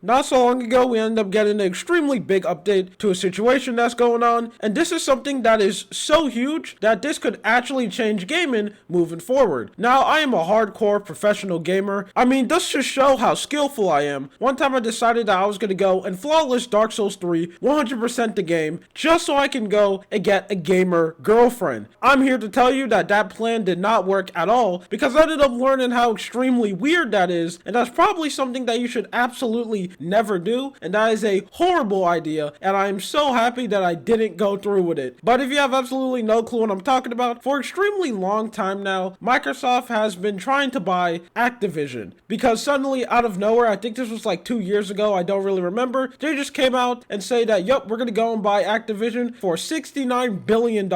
Not so long ago, we ended up getting an extremely big update to a situation that's going on, and this is something that is so huge that this could actually change gaming moving forward. Now, I am a hardcore professional gamer. I mean, this should show how skillful I am. One time I decided that I was going to go and flawless Dark Souls 3, 100% the game, just so I can go and get a gamer girlfriend. I'm here to tell you that that plan did not work at all, because I ended up learning how extremely weird that is, and that's probably something that you should absolutely never do, and that is a horrible idea, and I am so happy that I didn't go through with it. But if you have absolutely no clue what I'm talking about, for extremely long time now, Microsoft has been trying to buy Activision, because suddenly out of nowhere, I think this was like 2 years ago, I don't really remember, they just came out and say that, yup, we're gonna go and buy Activision for $69 billion.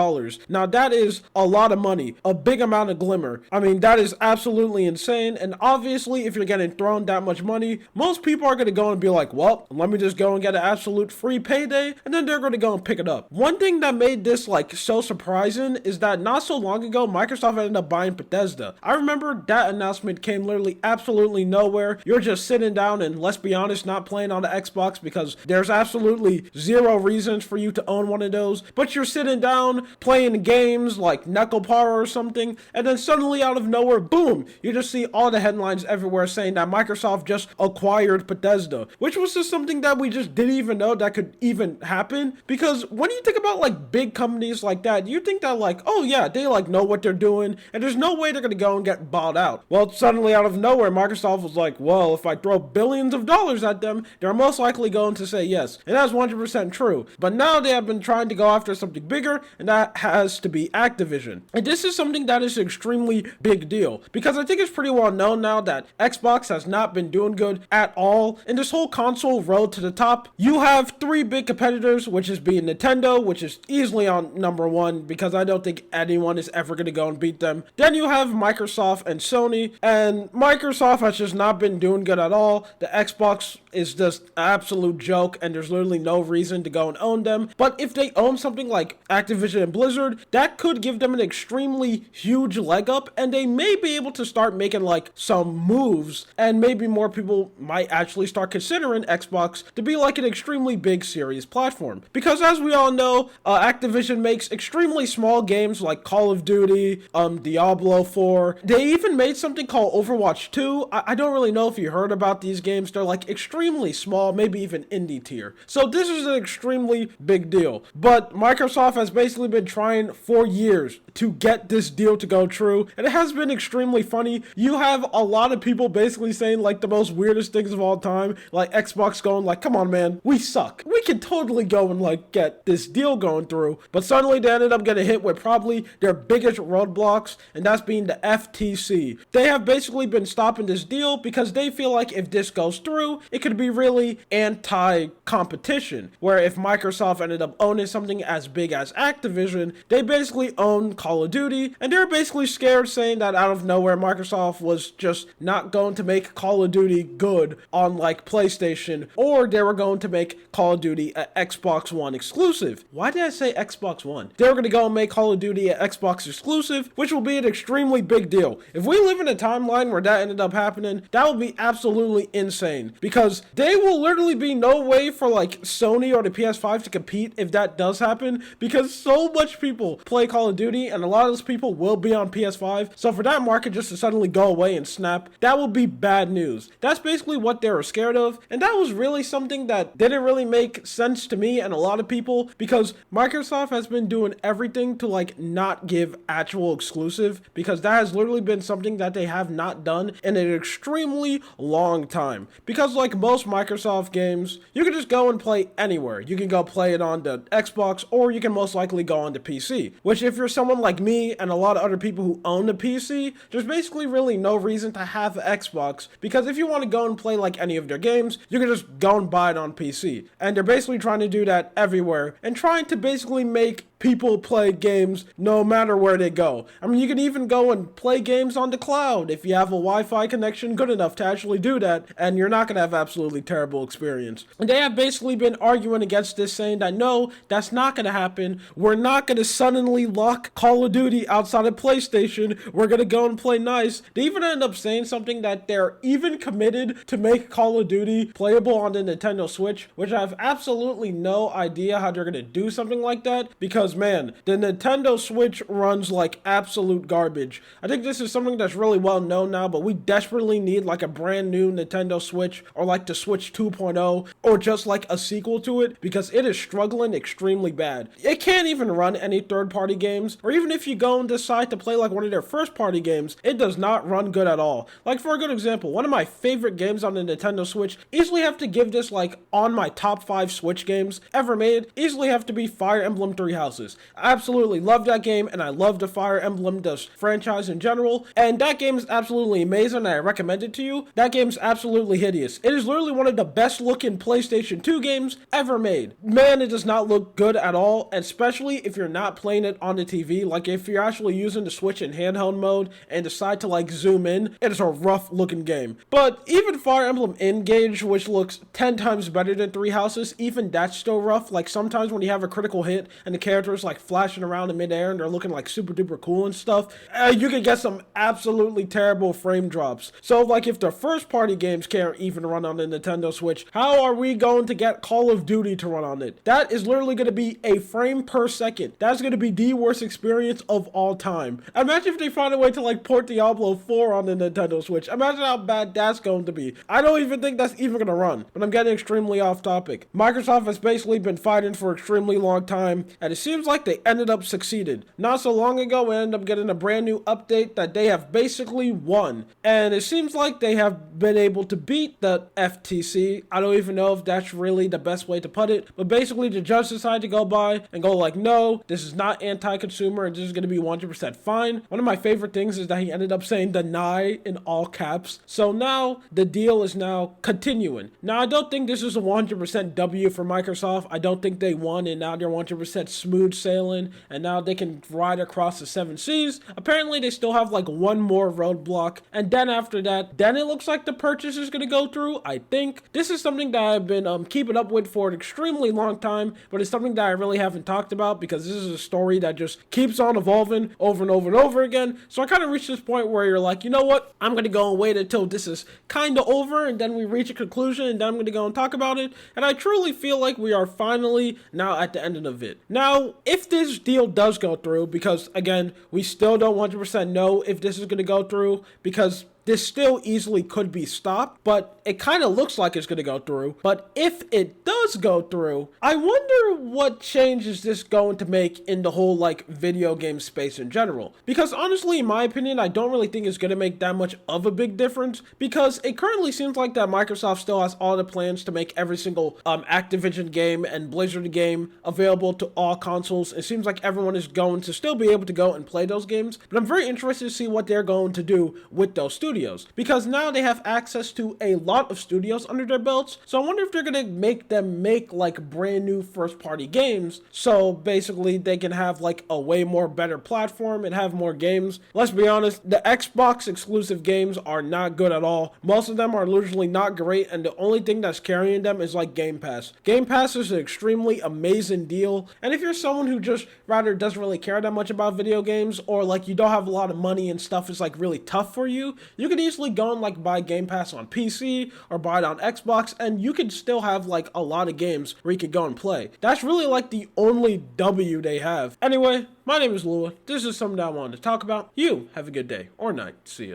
Now that is a lot of money, a big amount of glimmer. I mean, that is absolutely insane, and obviously if you're getting thrown that much money, most people are gonna go and be like, well, let me just go and get an absolute free payday, and then they're going to go and pick it up. One thing that made this like so surprising is that not so long ago, Microsoft ended up buying Bethesda. I remember that announcement came literally absolutely nowhere. You're just sitting down and, let's be honest, not playing on the Xbox because there's absolutely zero reasons for you to own one of those, but you're sitting down playing games like Necopara or something, and then suddenly out of nowhere, boom, you just see all the headlines everywhere saying that Microsoft just acquired Bethesda, which was just something that we just didn't even know that could even happen. Because when you think about like big companies like that, you think that like, oh yeah, they like know what they're doing and there's no way they're gonna go and get bought out. Well, suddenly out of nowhere, Microsoft was like, well, if I throw billions of dollars at them, they're most likely going to say yes. And that's 100% true. But now they have been trying to go after something bigger, and that has to be Activision. And this is something that is an extremely big deal, because I think it's pretty well known now that Xbox has not been doing good at all in this whole console road to the top. You have three big competitors, which is being Nintendo, which is easily on number one because I don't think anyone is ever going to go and beat them. Then you have Microsoft and Sony, and Microsoft has just not been doing good at all. The Xbox is just an absolute joke, and there's literally no reason to go and own them. But if they own something like Activision and Blizzard, that could give them an extremely huge leg up, and they may be able to start making like some moves, and maybe more people might actually start considering Xbox to be like an extremely big serious platform. Because as we all know, Activision makes extremely small games like Call of Duty, Diablo 4. They even made something called Overwatch 2. I don't really know if you heard about these games. They're like extremely small, maybe even indie tier. So this is an extremely big deal. But Microsoft has basically been trying for years to get this deal to go true, and it has been extremely funny. You have a lot of people basically saying like the most weirdest things of all time, like Xbox going like, come on man, we suck, we can totally go and like get this deal going through. But suddenly they ended up getting hit with probably their biggest roadblocks, and that's being the FTC. They have basically been stopping this deal because they feel like if this goes through, it could be really anti-competition, where if Microsoft ended up owning something as big as Activision, they basically own Call of Duty, and they're basically scared, saying that out of nowhere Microsoft was just not going to make Call of Duty good on like PlayStation, or they were going to make Call of Duty an Xbox One exclusive. Why did I say Xbox One? They were going to go and make Call of Duty an Xbox exclusive, which will be an extremely big deal. If we live in a timeline where that ended up happening, that would be absolutely insane, because there will literally be no way for like Sony or the PS5 to compete if that does happen, because so much people play Call of Duty and a lot of those people will be on PS5. So for that market just to suddenly go away and snap, that would be bad news. That's basically what they were scared of, and that was really something that didn't really make sense to me and a lot of people, because Microsoft has been doing everything to like not give actual exclusive, because that has literally been something that they have not done in an extremely long time. Because like most Microsoft games, you can just go and play anywhere. You can go play it on the Xbox, or you can most likely go on the PC, which if you're someone like me and a lot of other people who own the PC, there's basically really no reason to have an Xbox, because if you want to go and play like any of their games, you can just go and buy it on PC. And they're basically trying to do that everywhere, and trying to basically make people play games no matter where they go. I mean, you can even go and play games on the cloud if you have a Wi-Fi connection good enough to actually do that, and you're not going to have absolutely terrible experience. And they have basically been arguing against this, saying that no, that's not going to happen. We're not going to suddenly lock Call of Duty outside of PlayStation. We're going to go and play nice. They even end up saying something that they're even committed to make Call of Duty playable on the Nintendo Switch, which I have absolutely no idea how they're going to do something like that, because man, the Nintendo Switch runs like absolute garbage. I think this is something that's really well known now, but we desperately need like a brand new Nintendo Switch, or like the Switch 2.0, or just like a sequel to it, because it is struggling extremely bad. It can't even run any third-party games, or even if you go and decide to play like one of their first-party games, it does not run good at all. Like for a good example, one of my favorite games on the Nintendo Switch, easily have to give this like on my top 5 Switch games ever made, easily have to be Fire Emblem Three Houses. I absolutely love that game, and I love the Fire Emblem franchise in general, and that game is absolutely amazing, and I recommend it to you. That game's absolutely hideous. It is literally one of the best looking PlayStation 2 games ever made. Man, it does not look good at all, especially if you're not playing it on the TV. Like if you're actually using the Switch in handheld mode and decide to like zoom in, it is a rough looking game. But even Fire Emblem Engage, which looks 10 times better than Three Houses, even that's still rough. Like sometimes when you have a critical hit and the characters like flashing around in midair and they're looking like super duper cool and stuff, you can get some absolutely terrible frame drops. So like if the first party games can't even run on the Nintendo Switch, how are we going to get Call of Duty to run on it? That is literally going to be a frame per second. That's going to be the worst experience of all time. Imagine if they find a way to like port Diablo 4 on the Nintendo Switch. Imagine how bad that's going to be. I don't even think that's even going to run, but I'm getting extremely off topic. Microsoft has basically been fighting for an extremely long time, and it seems like they ended up succeeded. Not so long ago, we ended up getting a brand new update that they have basically won, and it seems like they have been able to beat the FTC. I don't even know if that's really the best way to put it, but basically the judge decided to go by and go like, no, this is not anti-consumer, and this is going to be 100% fine. One of my favorite things is that he ended up saying deny in all caps. So now the deal is now continuing. Now I don't think this is a 100% W for Microsoft. I don't think they won and now they're 100% smooth sailing and now they can ride across the 7 seas. Apparently they still have like one more roadblock, and then after that, then it looks like the purchase is going to go through. I think this is something that I've been keeping up with for an extremely long time, but it's something that I really haven't talked about because this is a story that just keeps on evolving over and over and over again. So I kind of reached this point where you're like, you know what, I'm going to go and wait until this is kind of over and then we reach a conclusion and then I'm going to go and talk about it. And I truly feel like we are finally now at the end of it. Now, if this deal does go through, because again, we still don't 100% know if this is going to go through because this still easily could be stopped, but it kind of looks like it's going to go through. But if it does go through, I wonder what changes this going to make in the whole like video game space in general. Because honestly, in my opinion, I don't really think it's going to make that much of a big difference, because it currently seems like that Microsoft still has all the plans to make every single Activision game and Blizzard game available to all consoles. It seems like everyone is going to still be able to go and play those games, but I'm very interested to see what they're going to do with those studios. Because now they have access to a lot of studios under their belts, so I wonder if they're gonna make them make like brand new first party games, so basically they can have like a way more better platform and have more games. Let's be honest, the Xbox exclusive games are not good at all. Most of them are literally not great, and the only thing that's carrying them is like Game Pass. Game Pass is an extremely amazing deal, and if you're someone who just rather doesn't really care that much about video games, or like you don't have a lot of money and stuff is like really tough for you, you could easily go and like buy Game Pass on PC or buy it on Xbox, and you could still have like a lot of games where you could go and play. That's really like the only W they have. Anyway, my name is Lua. This is something that I wanted to talk about. You have a good day or night. See ya.